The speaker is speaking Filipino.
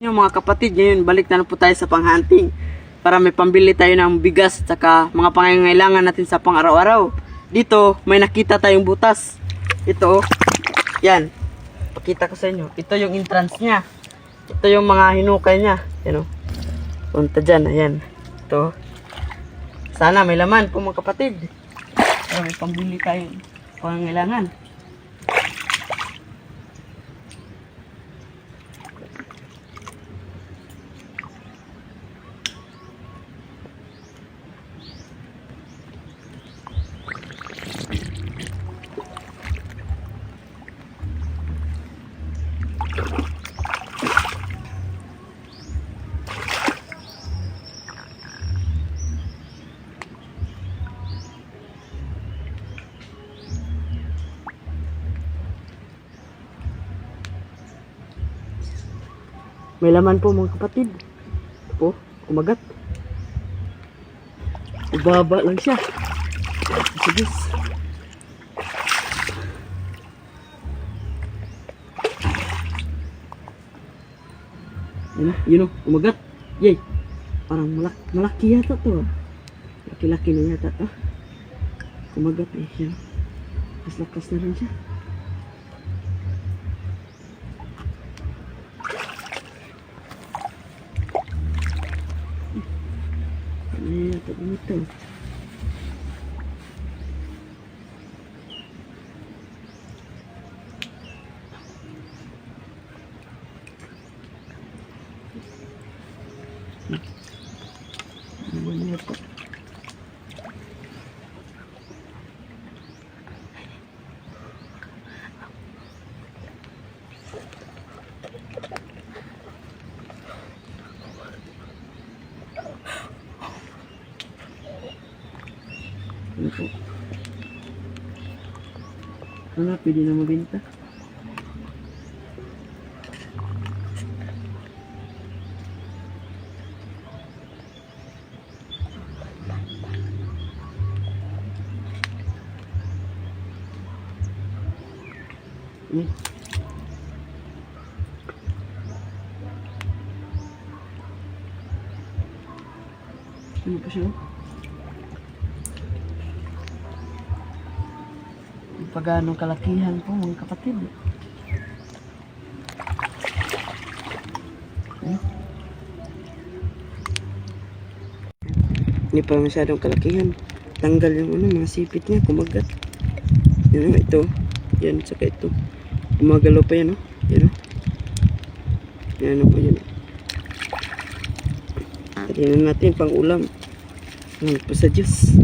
Yung mga kapatid, ngayon balik na po tayo sa panghunting para may pambili tayo ng bigas at saka mga pangangailangan natin sa pang-araw-araw. Dito, may nakita tayong butas. Ito, yan. Pakita ko sa inyo. Ito yung entrance niya. Ito yung mga hinukay niya. Yan o. Punta dyan, ayan. Ito. Sana may laman po mga kapatid. Para may pambili tayo pangangailangan. May laman po mga kapatid. Po, kumagat. Ibaba lang siya. Sige. Yun o, kumagat. Yay. Parang malaki yata to. Laki-laki na yata to. Kumagat eh siya. Lakas na rin siya. Ano yata dito? Ano yata? Ano po? Ano, pwede na mabenta? Ano pa siya? Pagano kalakihan po mga kapatid. Hindi pa masyadong kalakihan. Tanggal yung mga sipit niya, kumagat. Yan o, ito. Yan, saka ito. Gumagalaw pa yan o. Yan o. Yan o po yan. Tagyan natin pang ulam. Ano pa sa Diyos.